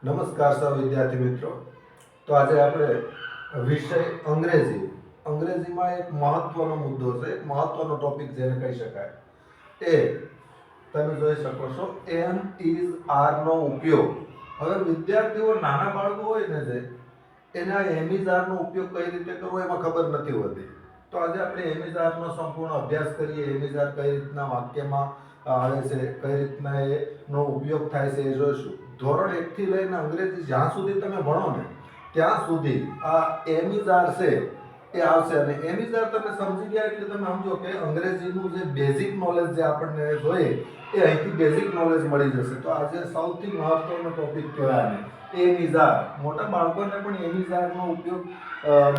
નમસ્કાર સૌ વિદ્યાર્થી મિત્રો. તો આજે આપણે વિષય અંગ્રેજીમાં એક મહત્વનો મુદ્દો છે, એક મહત્વનો ટોપિક જેને કહી શકાય. એ તમે જોઈ શકો છો એમ ઇઝ આર નો ઉપયોગ. હવે વિદ્યાર્થીઓ નાના બાળકો હોય ને જે એના એમ ઇઝ આર નો ઉપયોગ કઈ રીતે કરવો એમાં ખબર નથી હોતી. તો આજે આપણે એમ ઇઝ આર નો સંપૂર્ણ અભ્યાસ કરીએ. એમ ઇઝ આર કઈ રીતના વાક્યમાં આવે છે, કઈ રીતના એનો ઉપયોગ થાય છે એ જોઈશું. ધોરણ 1 થી લઈને અંગ્રેજી જ્યાં સુધી તમે ભણો ને ત્યાં સુધી આ એમ ઇઝ આર છે એ આવશે. અને એમ ઇઝ આર તમે સમજી ગયા એટલે તમે સમજો કે અંગ્રેજીનું જે બેઝિક નોલેજ જે આપણને જોઈએ એ અહીંથી બેઝિક નોલેજ મળી જશે. તો આજે સૌથી મહત્વનો ટોપિક કહેવાય ને એમ ઇઝ આર. મોટા બાળકોને પણ એમ ઇઝ આર નો ઉપયોગ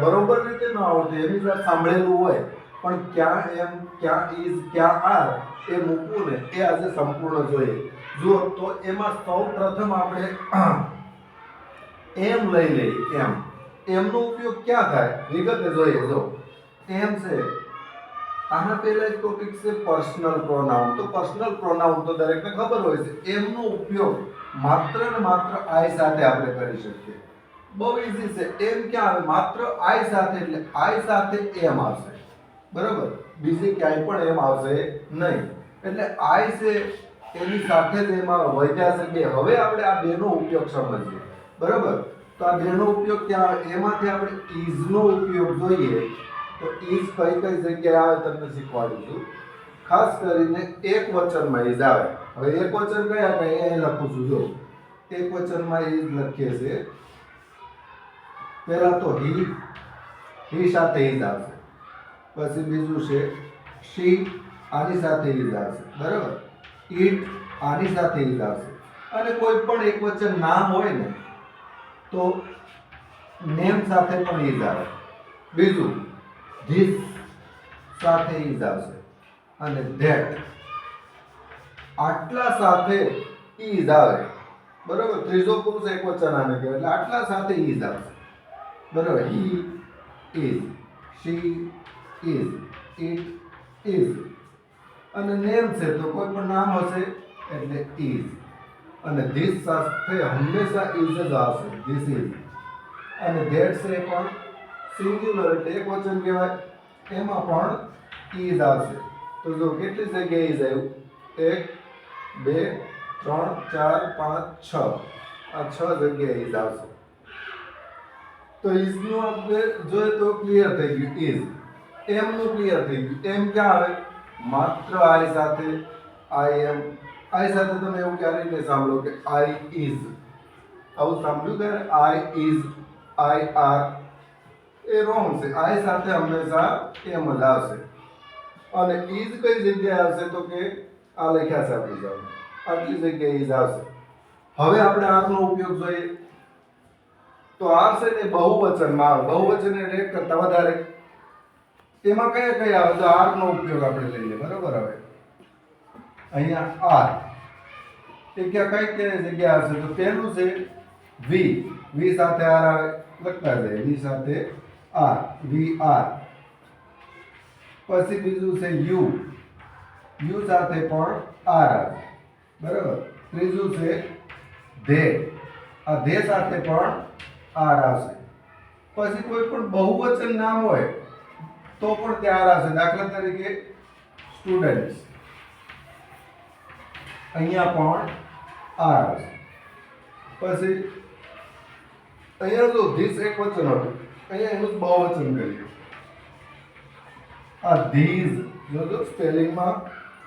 બરોબર રીતે ન આવડતો. એમ ઇઝ આર સાંભળેલું હોય પણ ક્યાં એમ, ક્યાં ઇઝ, ક્યાં આર એ મૂકવું ને એ આજે સંપૂર્ણ જોઈએ. જો તો એમાં સૌ પ્રથમ આપણે એમ લઈ લઈએ. એમનો ઉપયોગ ક્યાં થાય વિગતે જોઈએ. જો એમ છે, આના પહેલા એક ટોપિક છે પર્સનલ પ્રોનાઉન. તો પર્સનલ પ્રોનાઉન તો દરેકને ખબર હોય છે. એમનો ઉપયોગ માત્ર ને માત્ર આઈ સાથે આપણે કરી શકીએ. બહુ ઈઝી છે. એમ ક્યાં આવે? માત્ર આઈ સાથે. એટલે આઈ સાથે એમ આવશે, બરાબર. બીજી ક્યાંય પણ એમ આવશે નહીં. એટલે આઈ છે એની સાથે જ એમાં વધ્યા છે બે. હવે આપણે આ બેનો ઉપયોગ સમજીએ, બરાબર. તો આ બેનો ઉપયોગ ક્યાં આવે? એમાંથી આપણે ઇઝ નો ઉપયોગ જોઈએ. તો ઇઝ કઈ કઈ જગ્યાએ આવે તમને શીખવાડું છું. ખાસ કરીને એક વચનમાં ઇઝ આવે. હવે એક વચન કયા કયા એ લખું છું. જો એક વચનમાં ઇઝ લખીએ છે. પહેલા તો હી સાથે ઇઝ આવશે. પછી બીજું છે શી, આની સાથે ઇઝ આવશે, બરાબર. ઇટ, આની સાથે ઇઝ આવશે. અને કોઈ પણ એક વચન નામ હોય ને તો નેમ સાથે પણ ઇઝ આવે. બીજું ધીસ સાથે ઇઝ આવશે અને ધેટ, આટલા સાથે ઇઝ આવે, બરાબર. ત્રીજો પુરુષ એક વચન આને કહેવાય એટલે આટલા સાથે ઇઝ આવશે, બરાબર. He is, she is, it is. અને નેમ છે તો કોઈ પણ નામ હશે એટલે ઇઝ. અને ધીસ સાથે હંમેશા ઇઝ જ આવશે, ધીસ ઇઝ. અને ધેટ છે પણ સિંગ્યુલર એટલે એક વચન કહેવાય, એમાં પણ ઇઝ આવશે. તો જો કેટલી જગ્યાએ ઇઝ આવ્યું? 1 2 3 4 5 6. આ 6 જગ્યાએ ઇઝ આવશે. તો ઇઝ નું આપણે જોઈએ તો ક્લિયર થઈ ગયું ઇઝ. એમ નું ક્લિયર થઈ ગયું. એમ ક્યાં આવે? માત્ર આઈ સાથે. આઈ એમ. આઈ સાથે તમે એવું ક્યારેય નહીં સાંભળો કે આઈ ઇઝ. આવું સાંભળ્યું ક્યારે? I is, I are. એ રોંગ છે. આઈ સાથે હંમેશા એમ જ આવશે. અને ઇઝ કઈ જગ્યાએ આવશે? તો કે આ લખ્યા છે આપણી સામે, આટલી જગ્યાએ ઇઝ આવશે. હવે આપણે આર નો ઉપયોગ જોઈએ. તો આર છે ને બહુવચનમાં આવે. બહુવચન એટલે એક કરતા વધારે. એમાં કયા કયા આવે? તો આર નો ઉપયોગ આપણે લઈએ, બરાબર. હવે અહીંયા આર એ ક્યાં કઈ કઈ જગ્યા આવશે? તો પહેલું છે વી. વી સાથે આર આવે, લખતા જાય. વી સાથે આર, વી આર. પછી બીજું છે યુ. યુ સાથે પણ આર આવે, બરાબર. ત્રીજું છે ધે. આ ધે સાથે પણ આર આવશે. પછી કોઈ પણ બહુવચન નામ હોય તો પણ ત્યાં આવશે. દાખલા તરીકે સ્ટુડન્ટ્સ, અહીંયા પણ આર આવશે. પછી અહીંયા જો ધીસ એક વચન હતું, અહીંયા એનું બહુવચન કર્યું. આ ધીઝ, જો સ્પેલિંગમાં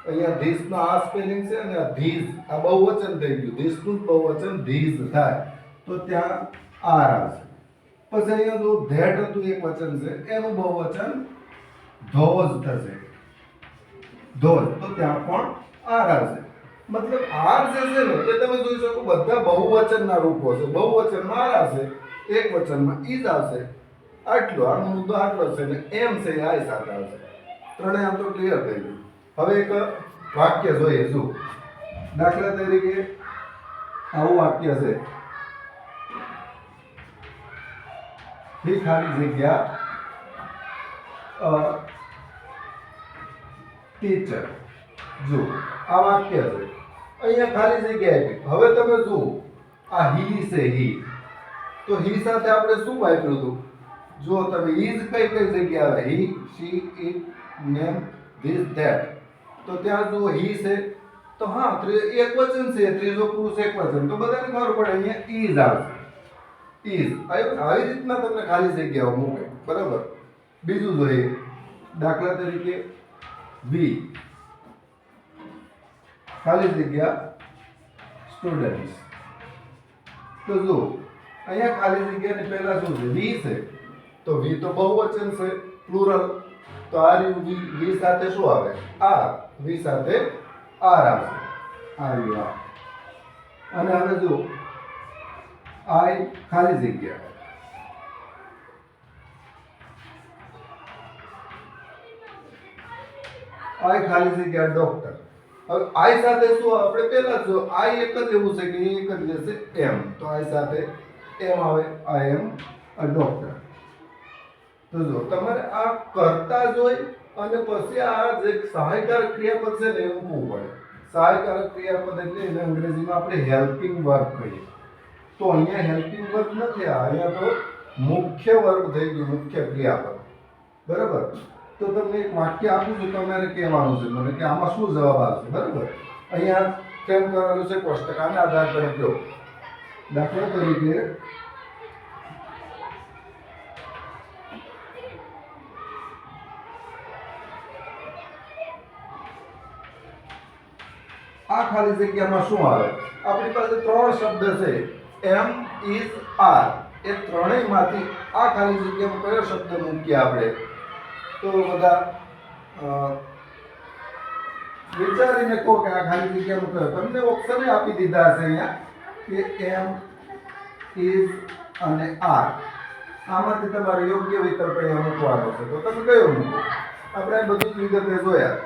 અહીંયા ધીસ નો આ સ્પેલિંગ છે અને આ ધીઝ, આ બહુવચન થઈ ગયું. ધીસ નું બહુવચન ધીઝ થાય તો ત્યાં આર આવશે. પછી અહીંયા જો ધેટ હતું એક વચન છે, એનું બહુવચન ધોઝ થશે, ધોઝ. તો ત્યાં પણ આર આવશે. મતલબ આર જે છે ને એ તમે જોઈ શકો બધા બહુવચનના રૂપો છે. બહુવચનમાં આર આવશે, એક વચનમાં ઇઝ આવશે. આટલું આનો મુદ્દો આટલો છે ને એમ છે એ આઈ સાથે આવશે. ત્રણેય આમ તો ક્લિયર થઈ ગયું. હવે એક વાક્ય જોઈએ. શું દાખલા તરીકે આવું વાક્ય છે, ही खाली जગ્યા ટીચર. જો આ વાક્ય છે, અહીંયા ખાલી જગ્યા આપી. હવે તમે જુઓ આ હી છે હી, તો હી સાથે આપણે શું વાપર્યું હતું? જો તમે ઇઝ કઈ કઈ જગ્યા આવે? હી, શી, ઇટ, નેમ, ધીસ, ધેટ. તો ત્યાં જો હી છે તો હા એક વચન છે, ત્રીજો પુરુષ એક વચન, તો બધાને ખબર પડે અહીંયા ઇઝ આવશે. ઇઝ આવી રીતના તમને ખાલી જગ્યાઓ મૂકે. બરાબર. બીજું જોઈએ, દાખલા તરીકે વી, ખાલી જગ્યા સ્ટુડન્ટ્સ. તો જો અહીંયા ખાલી જગ્યાની પહેલા શું છે? વી છે, તો વી તો બહુવચન છે, પ્લુરલ. તો આ વી, વી સાથે શું આવે? આર. વી સાથે આર આવશે. Are you are. અને હવે જો આઈ ખાલી જગ્યા, આઈ ખાલી જગ્યા ડોક્ટર. હવે આઈ સાથે શું આપણે પહેલા જો આઈ એક જ એવું છે કે એક જ રહેશે એમ, તો આઈ સાથે એમ આવે. આઈ એમ અ ડોક્ટર. તો જો તમારે આ કરતા જોઈ અને પછી આ જે સહાયકારક ક્રિયાપદ છે ને એ મૂકવું પડે. સહાયકારક ક્રિયાપદ એટલે એને અંગ્રેજીમાં આપણે હેલ્પિંગ વર્બ કહીએ. તો અહીંયા હેલ્પિંગ વર્બ નથી, અહીંયા તો મુખ્ય વર્બ થઈ ગયું, મુખ્ય ક્રિયાપદ. બરાબર. તો તમને એક વાક્ય આપું છું, તમારે કહેવાનું છે મને કે આમાં શું જવાબ આવશે. બરાબર. અહીંયા કેમ કરેલું છે? કોષ્ટક. આના આધાર પર કહો. દાખલા તરીકે આ ખાલી જગ્યામાં શું આવે? આપણી પાસે ત્રણ શબ્દ છે, એમ, ઇઝ, આર. એ ત્રણેયમાંથી આ ખાલી જગ્યામાં કયો શબ્દ મૂકીએ આપણે? તો બધા વિચારીને કહો કે આ ખાલી જગ્યામાં કયો. તમને ઓપ્શન આપી દીધા હશે અહીંયા કે એમ, ઇઝ અને આર. આમાંથી તમારે યોગ્ય વિકલ્પ અહીંયા મૂકવાનો છે. તો તમે કયો મૂકો? આપણે બધું જ વિગતે જોયા.